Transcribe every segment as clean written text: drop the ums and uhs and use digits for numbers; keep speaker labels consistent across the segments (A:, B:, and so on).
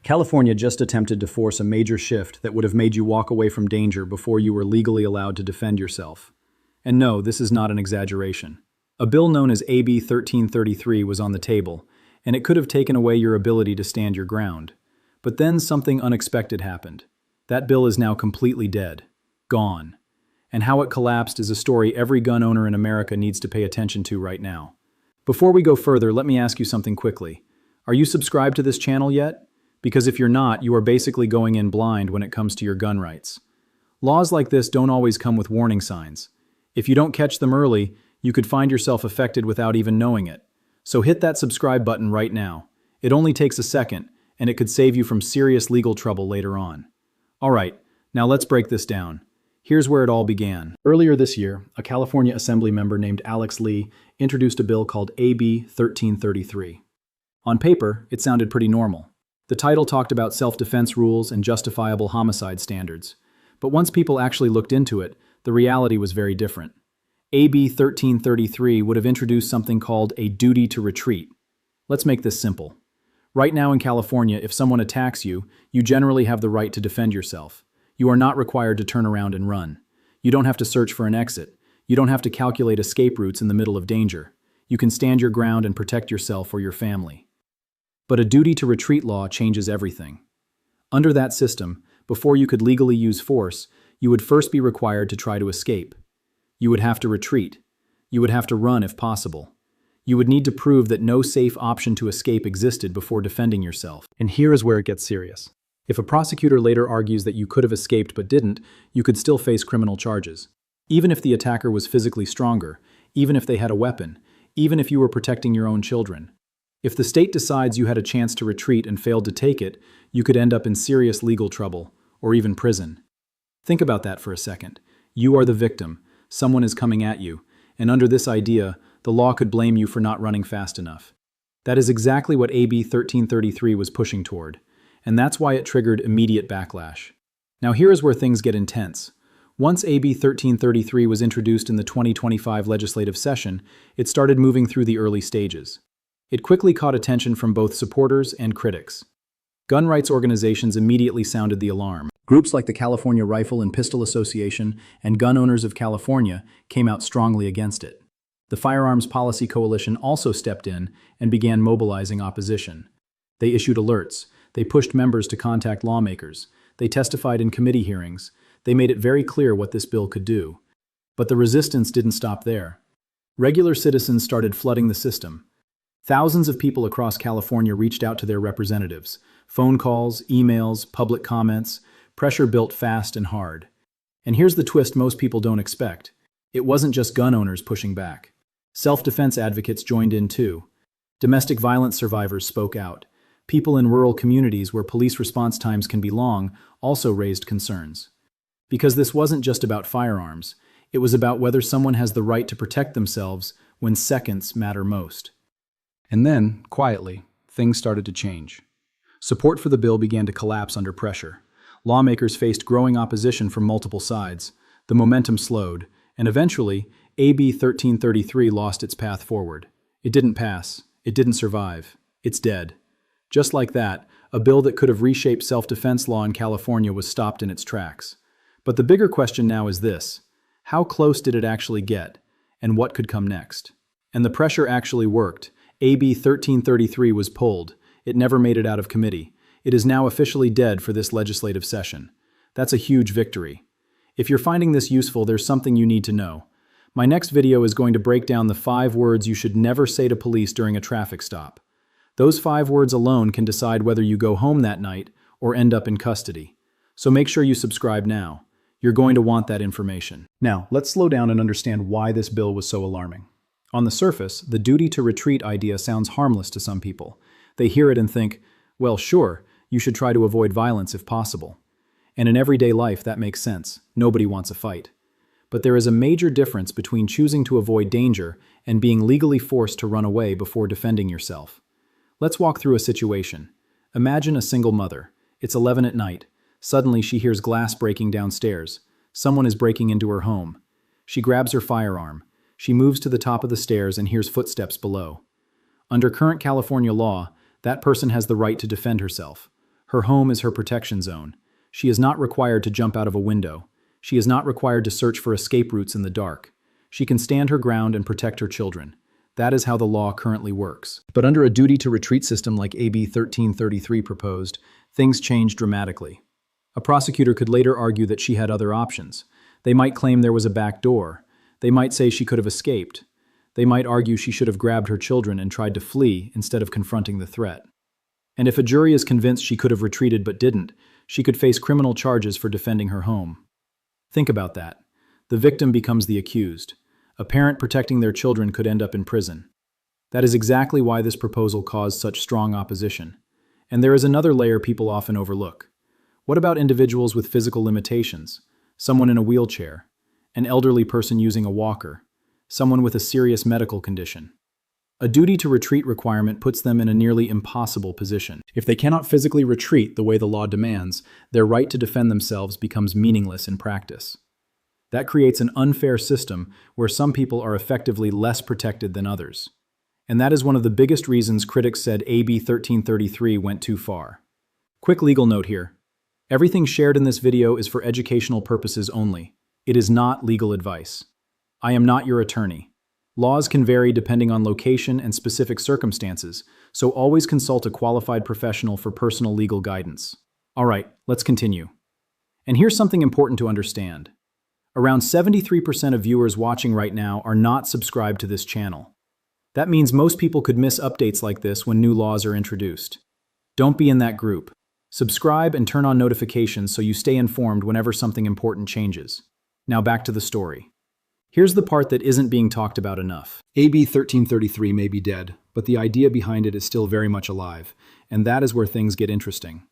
A: California just attempted to force a major shift that would have made you walk away from danger before you were legally allowed to defend yourself. And no, this is not an exaggeration. A bill known as AB 1333 was on the table, and it could have taken away your ability to stand your ground. But then something unexpected happened. That bill is now completely dead. Gone. And how it collapsed is a story every gun owner in America needs to pay attention to right now. Before we go further, let me ask you something quickly. Are you subscribed to this channel yet? Because if you're not, you are basically going in blind when it comes to your gun rights. Laws like this don't always come with warning signs. If you don't catch them early, you could find yourself affected without even knowing it. So hit that subscribe button right now. It only takes a second, and it could save you from serious legal trouble later on. Alright, now let's break this down. Here's where it all began. Earlier this year, a California Assembly member named Alex Lee introduced a bill called AB 1333. On paper, it sounded pretty normal. The title talked about self-defense rules and justifiable homicide standards. But once people actually looked into it, the reality was very different. AB 1333 would have introduced something called a duty to retreat. Let's make this simple. Right now in California, if someone attacks you, you generally have the right to defend yourself. You are not required to turn around and run. You don't have to search for an exit. You don't have to calculate escape routes in the middle of danger. You can stand your ground and protect yourself or your family. But a duty to retreat law changes everything. Under that system, before you could legally use force, you would first be required to try to escape. You would have to retreat. You would have to run if possible. You would need to prove that no safe option to escape existed before defending yourself. And here is where it gets serious. If a prosecutor later argues that you could have escaped but didn't, you could still face criminal charges. Even if the attacker was physically stronger, even if they had a weapon, even if you were protecting your own children. If the state decides you had a chance to retreat and failed to take it, you could end up in serious legal trouble, or even prison. Think about that for a second. You are the victim, someone is coming at you, and under this idea, the law could blame you for not running fast enough. That is exactly what AB 1333 was pushing toward, and that's why it triggered immediate backlash. Now here is where things get intense. Once AB 1333 was introduced in the 2025 legislative session, it started moving through the early stages. It quickly caught attention from both supporters and critics. Gun rights organizations immediately sounded the alarm. Groups like the California Rifle and Pistol Association and Gun Owners of California came out strongly against it. The Firearms Policy Coalition also stepped in and began mobilizing opposition. They issued alerts. They pushed members to contact lawmakers. They testified in committee hearings. They made it very clear what this bill could do. But the resistance didn't stop there. Regular citizens started flooding the system. Thousands of people across California reached out to their representatives. Phone calls, emails, public comments. Pressure built fast and hard. And here's the twist most people don't expect. It wasn't just gun owners pushing back. Self-defense advocates joined in too. Domestic violence survivors spoke out. People in rural communities where police response times can be long also raised concerns. Because this wasn't just about firearms. It was about whether someone has the right to protect themselves when seconds matter most. And then, quietly, things started to change. Support for the bill began to collapse under pressure. Lawmakers faced growing opposition from multiple sides. The momentum slowed, and eventually, AB 1333 lost its path forward. It didn't pass. It didn't survive. It's dead. Just like that, a bill that could have reshaped self-defense law in California was stopped in its tracks. But the bigger question now is this: how close did it actually get, and what could come next? And the pressure actually worked. AB 1333 was pulled. It never made it out of committee. It is now officially dead for this legislative session. That's a huge victory. If you're finding this useful, there's something you need to know. My next video is going to break down the 5 words you should never say to police during a traffic stop. Those 5 words alone can decide whether you go home that night or end up in custody. So make sure you subscribe now. You're going to want that information. Now, let's slow down and understand why this bill was so alarming. On the surface, the duty to retreat idea sounds harmless to some people. They hear it and think, well, sure, you should try to avoid violence if possible. And in everyday life, that makes sense. Nobody wants a fight. But there is a major difference between choosing to avoid danger and being legally forced to run away before defending yourself. Let's walk through a situation. Imagine a single mother. It's 11 at night. Suddenly, she hears glass breaking downstairs. Someone is breaking into her home. She grabs her firearm. She moves to the top of the stairs and hears footsteps below. Under current California law, that person has the right to defend herself. Her home is her protection zone. She is not required to jump out of a window. She is not required to search for escape routes in the dark. She can stand her ground and protect her children. That is how the law currently works. But under a duty to retreat system like AB 1333 proposed, things change dramatically. A prosecutor could later argue that she had other options. They might claim there was a back door. They might say she could have escaped. They might argue she should have grabbed her children and tried to flee instead of confronting the threat. And if a jury is convinced she could have retreated but didn't, she could face criminal charges for defending her home. Think about that. The victim becomes the accused. A parent protecting their children could end up in prison. That is exactly why this proposal caused such strong opposition. And there is another layer people often overlook. What about individuals with physical limitations? Someone in a wheelchair, an elderly person using a walker, someone with a serious medical condition. A duty to retreat requirement puts them in a nearly impossible position. If they cannot physically retreat the way the law demands, their right to defend themselves becomes meaningless in practice. That creates an unfair system where some people are effectively less protected than others. And that is one of the biggest reasons critics said AB 1333 went too far. Quick legal note here. Everything shared in this video is for educational purposes only. It is not legal advice. I am not your attorney. Laws can vary depending on location and specific circumstances, so always consult a qualified professional for personal legal guidance. All right, let's continue. And here's something important to understand. Around 73% of viewers watching right now are not subscribed to this channel. That means most people could miss updates like this when new laws are introduced. Don't be in that group. Subscribe and turn on notifications so you stay informed whenever something important changes. Now back to the story. Here's the part that isn't being talked about enough. AB 1333 may be dead, but the idea behind it is still very much alive, and that is where things get interesting.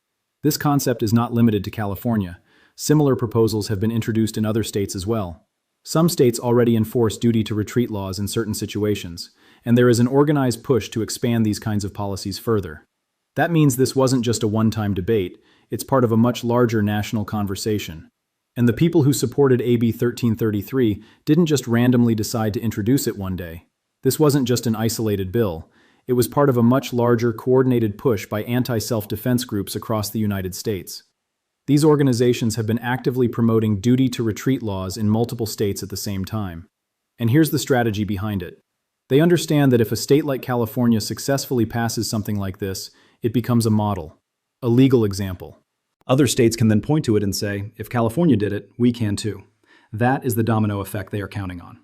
A: This concept is not limited to California. Similar proposals have been introduced in other states as well. Some states already enforce duty to retreat laws in certain situations, and there is an organized push to expand these kinds of policies further. That means this wasn't just a one-time debate, it's part of a much larger national conversation. And the people who supported AB 1333 didn't just randomly decide to introduce it one day. This wasn't just an isolated bill. It was part of a much larger, coordinated push by anti-self-defense groups across the United States. These organizations have been actively promoting duty to retreat laws in multiple states at the same time. And here's the strategy behind it. They understand that if a state like California successfully passes something like this, it becomes a model, a legal example. Other states can then point to it and say, if California did it, we can too. That is the domino effect they are counting on.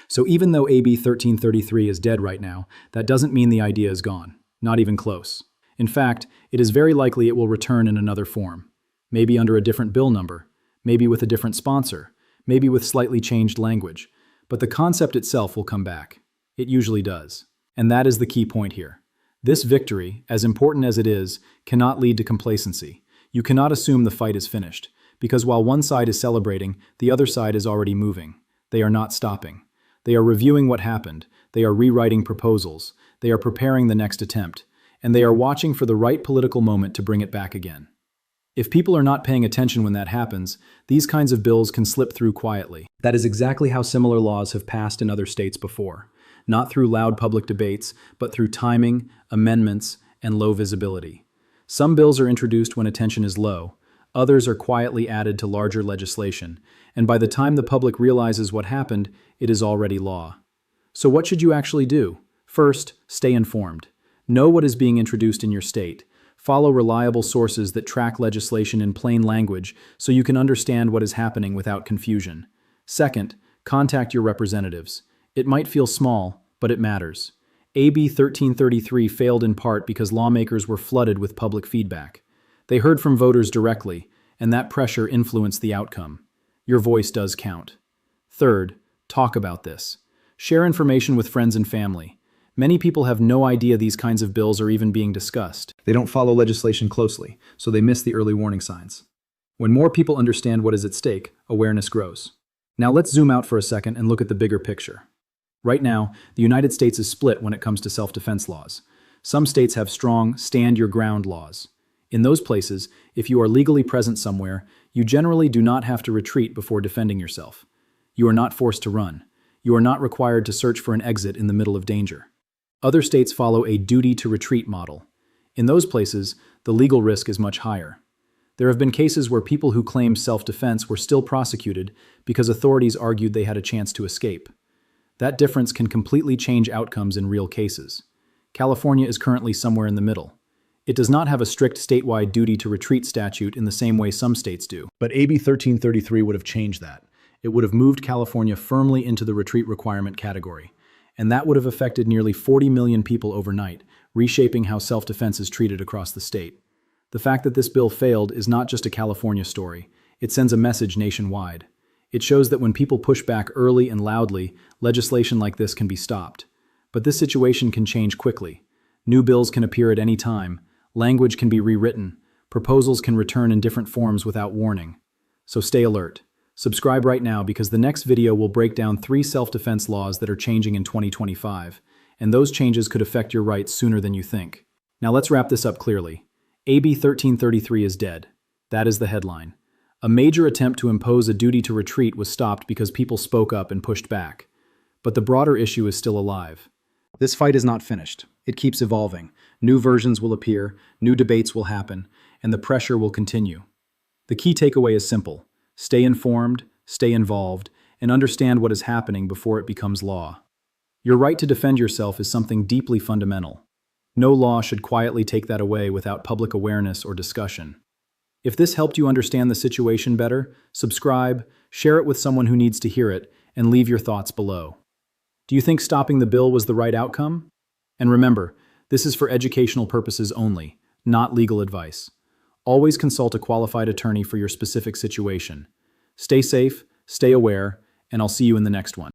A: So even though AB 1333 is dead right now, that doesn't mean the idea is gone. Not even close. In fact, it is very likely it will return in another form. Maybe under a different bill number, maybe with a different sponsor, maybe with slightly changed language. But the concept itself will come back. It usually does. And that is the key point here. This victory, as important as it is, cannot lead to complacency. You cannot assume the fight is finished, because while one side is celebrating, the other side is already moving. They are not stopping. They are reviewing what happened, they are rewriting proposals, they are preparing the next attempt, and they are watching for the right political moment to bring it back again. If people are not paying attention when that happens, these kinds of bills can slip through quietly. That is exactly how similar laws have passed in other states before. Not through loud public debates, but through timing, amendments, and low visibility. Some bills are introduced when attention is low, others are quietly added to larger legislation, and by the time the public realizes what happened, it is already law. So what should you actually do? First, stay informed. Know what is being introduced in your state. Follow reliable sources that track legislation in plain language so you can understand what is happening without confusion. Second, contact your representatives. It might feel small, but it matters. AB 1333 failed in part because lawmakers were flooded with public feedback. They heard from voters directly, and that pressure influenced the outcome. Your voice does count. Third, talk about this. Share information with friends and family. Many people have no idea these kinds of bills are even being discussed. They don't follow legislation closely, so they miss the early warning signs. When more people understand what is at stake, awareness grows. Now let's zoom out for a second and look at the bigger picture. Right now, the United States is split when it comes to self-defense laws. Some states have strong, stand-your-ground laws. In those places, if you are legally present somewhere, you generally do not have to retreat before defending yourself. You are not forced to run. You are not required to search for an exit in the middle of danger. Other states follow a duty-to-retreat model. In those places, the legal risk is much higher. There have been cases where people who claimed self-defense were still prosecuted because authorities argued they had a chance to escape. That difference can completely change outcomes in real cases. California is currently somewhere in the middle. It does not have a strict statewide duty to retreat statute in the same way some states do. But AB 1333 would have changed that. It would have moved California firmly into the retreat requirement category. And that would have affected nearly 40 million people overnight, reshaping how self-defense is treated across the state. The fact that this bill failed is not just a California story. It sends a message nationwide. It shows that when people push back early and loudly, legislation like this can be stopped. But this situation can change quickly. New bills can appear at any time. Language can be rewritten. Proposals can return in different forms without warning. So stay alert. Subscribe right now because the next video will break down 3 self-defense laws that are changing in 2025, and those changes could affect your rights sooner than you think. Now let's wrap this up clearly. AB 1333 is dead. That is the headline. A major attempt to impose a duty to retreat was stopped because people spoke up and pushed back. But the broader issue is still alive. This fight is not finished. It keeps evolving. New versions will appear, new debates will happen, and the pressure will continue. The key takeaway is simple. Stay informed, stay involved, and understand what is happening before it becomes law. Your right to defend yourself is something deeply fundamental. No law should quietly take that away without public awareness or discussion. If this helped you understand the situation better, subscribe, share it with someone who needs to hear it, and leave your thoughts below. Do you think stopping the bill was the right outcome? And remember, this is for educational purposes only, not legal advice. Always consult a qualified attorney for your specific situation. Stay safe, stay aware, and I'll see you in the next one.